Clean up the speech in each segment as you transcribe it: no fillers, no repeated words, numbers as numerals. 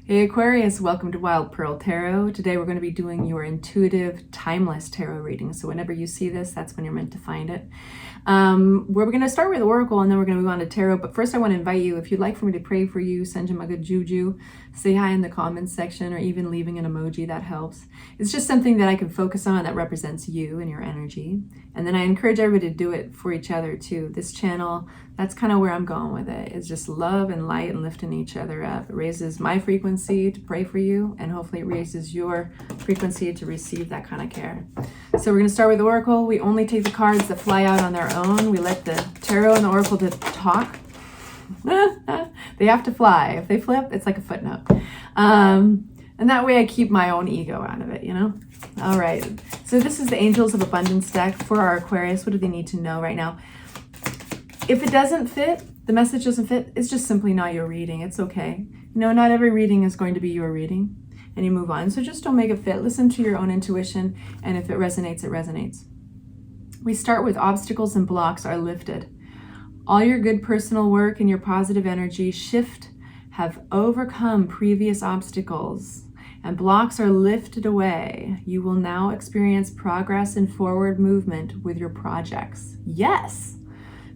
Hey Aquarius, welcome to Wild Pearl Tarot. Today we're going to be doing your intuitive, timeless tarot reading. So whenever you see this, that's when you're meant to find it. We're going to start with Oracle and then we're going to move on to Tarot. But first I want to invite you, if you'd like for me to pray for you, send you my good juju, say hi in the comments section, or even leaving an emoji, that helps. It's just something that I can focus on that represents you and your energy. And then I encourage everybody to do it for each other too. This channel, that's kind of where I'm going with it. It's just love and light and lifting each other up. It raises my frequency to pray for you, and hopefully it raises your frequency to receive that kind of care. So we're going to start with Oracle. We only take the cards that fly out on their own. We let the Tarot and the Oracle to talk. They have to fly. If they flip, it's like a footnote. And that way I keep my own ego out of it, you know? All right. So this is the Angels of Abundance deck for our Aquarius. What do they need to know right now? If it doesn't fit, the message doesn't fit, it's just simply not your reading. It's okay. You know, not every reading is going to be your reading, and you move on. So just don't make it fit. Listen to your own intuition, and if it resonates, it resonates. We start with obstacles and blocks are lifted. All your good personal work and your positive energy have overcome previous obstacles, and blocks are lifted away. You will now experience progress and forward movement with your projects. Yes!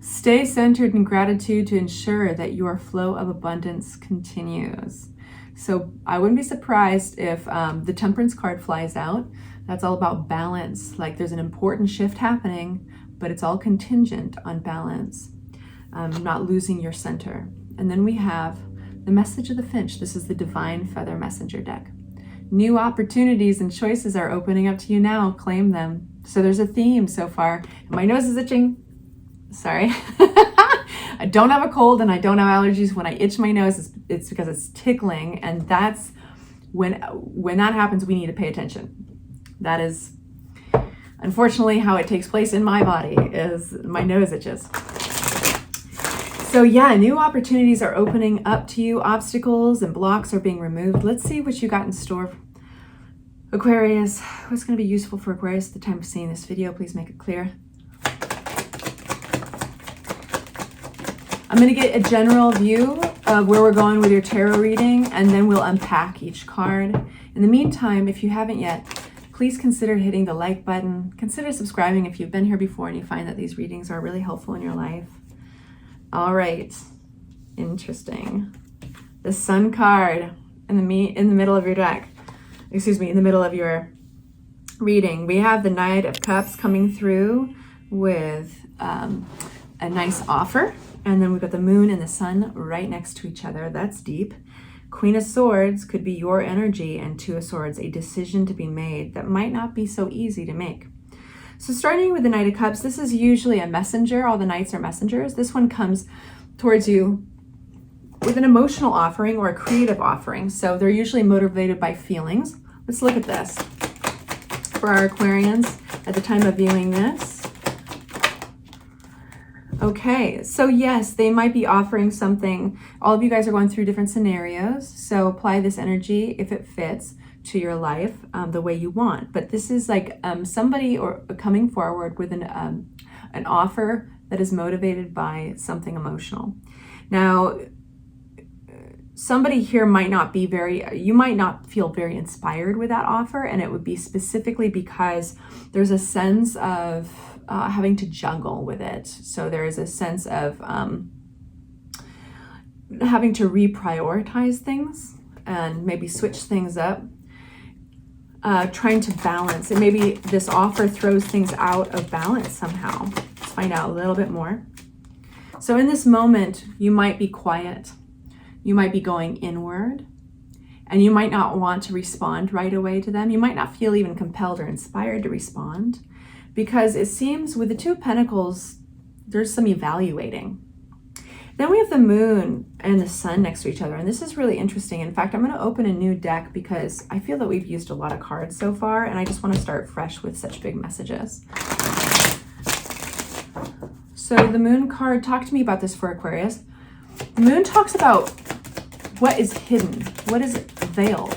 Stay centered in gratitude to ensure that your flow of abundance continues. So I wouldn't be surprised if the Temperance card flies out. That's all about balance. Like there's an important shift happening, but it's all contingent on balance, not losing your center. And then we have the message of the Finch. This is the Divine Feather Messenger deck. New opportunities and choices are opening up to you now. Claim them. So there's a theme so far. My nose is itching. Sorry. I don't have a cold and I don't have allergies. When I itch my nose, it's because it's tickling, and that's when that happens, we need to pay attention. That is unfortunately how it takes place in my body, is my nose itches. So yeah, new opportunities are opening up to you. Obstacles and blocks are being removed. Let's see what you got in store, Aquarius. What's going to be useful for Aquarius at the time of seeing this video? Please make it clear. I'm going to get a general view of where we're going with your tarot reading, and then we'll unpack each card. In the meantime, if you haven't yet, please consider hitting the like button. Consider subscribing if you've been here before and you find that these readings are really helpful in your life. All right. Interesting. The Sun card in the middle of your deck. Excuse me, in the middle of your reading. We have the Knight of Cups coming through with a nice offer. And then we've got the Moon and the Sun right next to each other. That's deep. Queen of Swords could be your energy, and Two of Swords, a decision to be made that might not be so easy to make. So starting with the Knight of Cups, this is usually a messenger. All the knights are messengers. This one comes towards you with an emotional offering or a creative offering. So they're usually motivated by feelings. Let's look at this for our Aquarians at the time of viewing this. Okay, so yes, they might be offering something. All of you guys are going through different scenarios, so apply this energy if it fits to your life the way you want. But this is like somebody or coming forward with an offer that is motivated by something emotional. Now, somebody here might not be you might not feel very inspired with that offer, and it would be specifically because there's a sense of having to juggle with it. So there is a sense of having to reprioritize things and maybe switch things up, trying to balance. And maybe this offer throws things out of balance somehow. Let's find out a little bit more. So in this moment, you might be quiet. You might be going inward, and you might not want to respond right away to them. You might not feel even compelled or inspired to respond, because it seems with the Two of Pentacles, there's some evaluating. Then we have the Moon and the Sun next to each other, and this is really interesting. In fact, I'm going to open a new deck because I feel that we've used a lot of cards so far, and I just want to start fresh with such big messages. So the Moon card, talk to me about this for Aquarius. The Moon talks about what is hidden, what is veiled.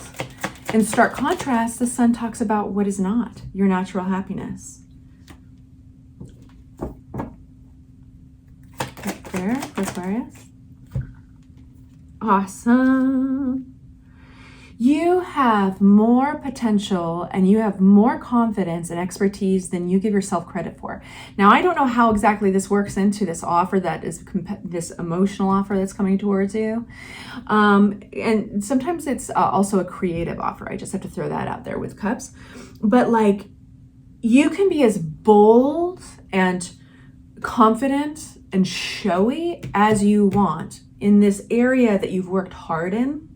In stark contrast, the Sun talks about what is not, your natural happiness. There for Aquarius. Awesome. You have more potential and you have more confidence and expertise than you give yourself credit for. Now, I don't know how exactly this works into this offer that is this emotional offer that's coming towards you. And sometimes it's also a creative offer. I just have to throw that out there with cups. But like, you can be as bold and confident and showy as you want in this area that you've worked hard in.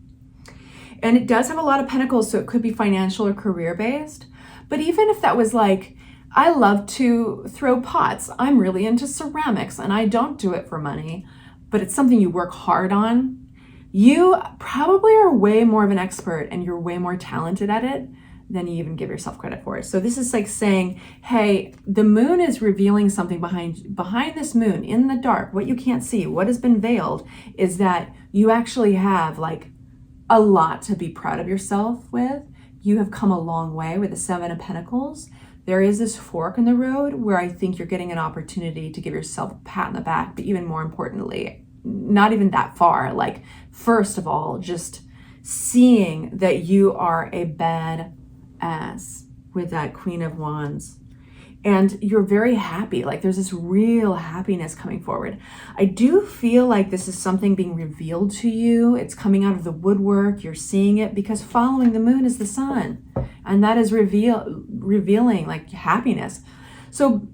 And it does have a lot of pentacles, so it could be financial or career based. But even if that was like, I love to throw pots, I'm really into ceramics and I don't do it for money, but it's something you work hard on, you probably are way more of an expert and you're way more talented at it than you even give yourself credit for. So this is like saying, hey, the moon is revealing something behind this moon in the dark. What you can't see, what has been veiled, is that you actually have like a lot to be proud of yourself with. You have come a long way with the Seven of Pentacles. There is this fork in the road where I think you're getting an opportunity to give yourself a pat on the back, but even more importantly, not even that far. Like, first of all, just seeing that you are a badass with that Queen of Wands. And you're very happy. Like, there's this real happiness coming forward. I do feel like this is something being revealed to you. It's coming out of the woodwork. You're seeing it because following the moon is the sun. And that is revealing like happiness. So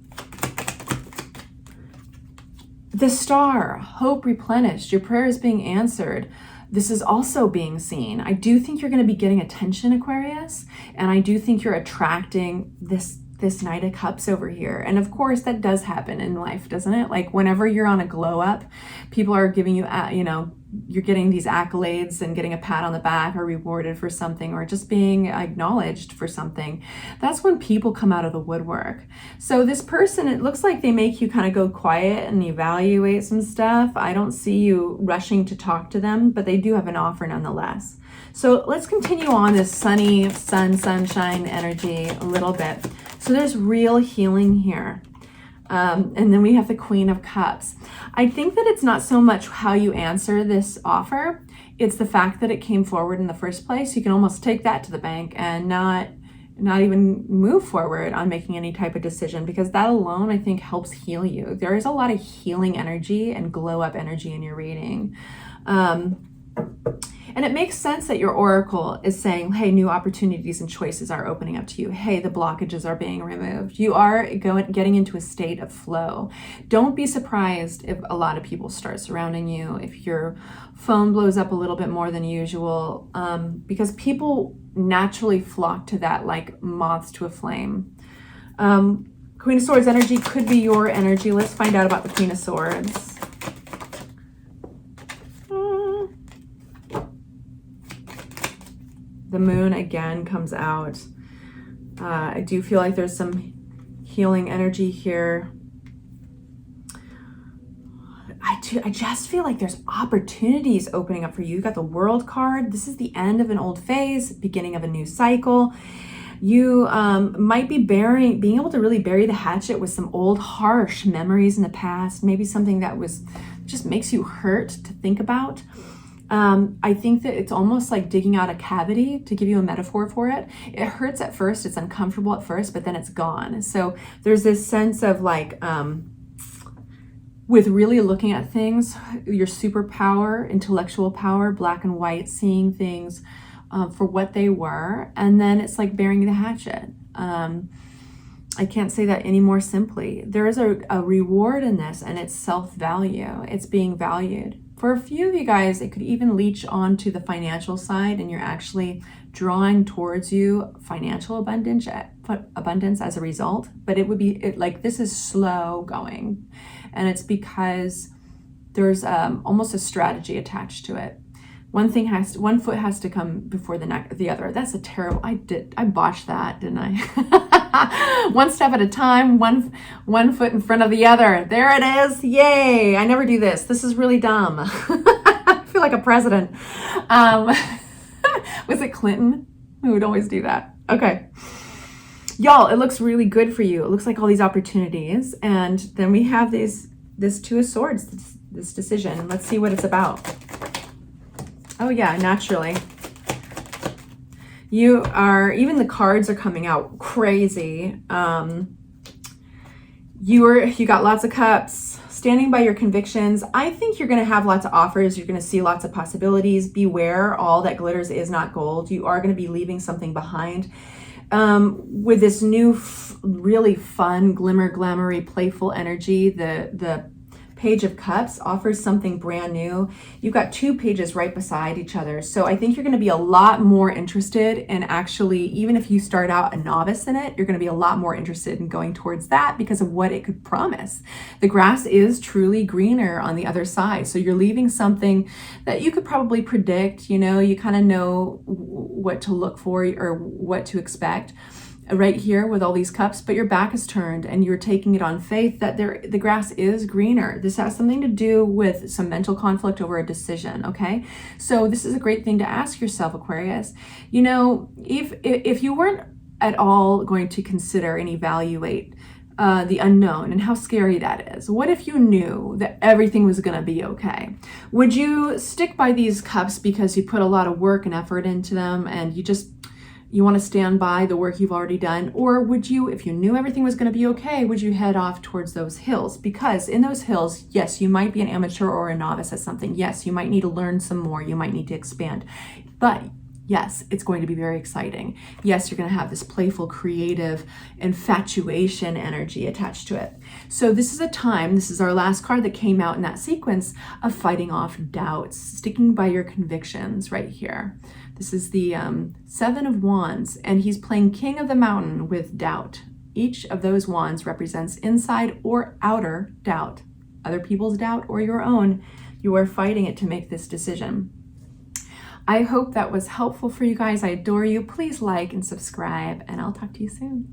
the star, hope replenished, your prayer is being answered. This is also being seen. I do think you're going to be getting attention, Aquarius. And I do think you're attracting this Knight of Cups over here. And of course that does happen in life, doesn't it? Like, whenever you're on a glow up, people are giving you, you're getting these accolades and getting a pat on the back or rewarded for something or just being acknowledged for something. That's when people come out of the woodwork. So this person, it looks like they make you kind of go quiet and evaluate some stuff. I don't see you rushing to talk to them, but they do have an offer nonetheless. So let's continue on this sunny sunshine energy a little bit. So there's real healing here. And then we have the Queen of Cups. I think that it's not so much how you answer this offer. It's the fact that it came forward in the first place. You can almost take that to the bank and not even move forward on making any type of decision, because that alone, I think, helps heal you. There is a lot of healing energy and glow up energy in your reading. And it makes sense that your oracle is saying, hey, new opportunities and choices are opening up to you. Hey, the blockages are being removed. You are getting into a state of flow. Don't be surprised if a lot of people start surrounding you, if your phone blows up a little bit more than usual, because people naturally flock to that like moths to a flame. Queen of Swords energy could be your energy. Let's find out about the Queen of Swords. The moon again comes out. I do feel like there's some healing energy here. I just feel like there's opportunities opening up for you. You got the World card. This is the end of an old phase, beginning of a new cycle. You might be being able to really bury the hatchet with some old harsh memories in the past. Maybe something that just makes you hurt to think about. I think that it's almost like digging out a cavity, to give you a metaphor for it. It hurts at first, it's uncomfortable at first, but then it's gone. So there's this sense of like, with really looking at things, your superpower, intellectual power, black and white, seeing things for what they were, and then it's like burying the hatchet. I can't say that any more simply. There is a reward in this, and it's self-value. It's being valued. For a few of you guys, it could even leach onto the financial side, and you're actually drawing towards you financial abundance as a result. But it would be like, this is slow going, and it's because there's almost a strategy attached to it. One foot has to come before the other. That's a terrible. I botched that, didn't I? One step at a time, one foot in front of the other. There it is. Yay! I never do this. This is really dumb. I feel like a president. Was it Clinton who would always do that? Okay, y'all. It looks really good for you. It looks like all these opportunities, and then we have this Two of Swords. This decision. Let's see what it's about. Oh yeah, naturally. You are, even the cards are coming out crazy. You got lots of cups, standing by your convictions. I think you're going to have lots of offers. You're going to see lots of possibilities. Beware, all that glitters is not gold. You are going to be leaving something behind. With this new, really fun, glamoury, playful energy, the Page of Cups offers something brand new. You've got two pages right beside each other. So I think you're going to be a lot more interested in actually, even if you start out a novice in it, you're going to be a lot more interested in going towards that because of what it could promise. The grass is truly greener on the other side. So you're leaving something that you could probably predict, you know, you kind of know what to look for or what to expect right here with all these cups, but your back is turned and you're taking it on faith that the grass is greener. This has something to do with some mental conflict over a decision, okay? So this is a great thing to ask yourself, Aquarius. You know, if you weren't at all going to consider and evaluate the unknown and how scary that is, what if you knew that everything was going to be okay? Would you stick by these cups because you put a lot of work and effort into them and you want to stand by the work you've already done? Or would you, if you knew everything was going to be okay, would you head off towards those hills? Because in those hills, yes, you might be an amateur or a novice at something. Yes, you might need to learn some more. You might need to expand. But yes, it's going to be very exciting. Yes, you're going to have this playful, creative infatuation energy attached to it. So this is a time, this is our last card that came out in that sequence, of fighting off doubts, sticking by your convictions right here. This is the Seven of Wands, and he's playing King of the Mountain with doubt. Each of those wands represents inside or outer doubt, other people's doubt or your own. You are fighting it to make this decision. I hope that was helpful for you guys. I adore you. Please like and subscribe, and I'll talk to you soon.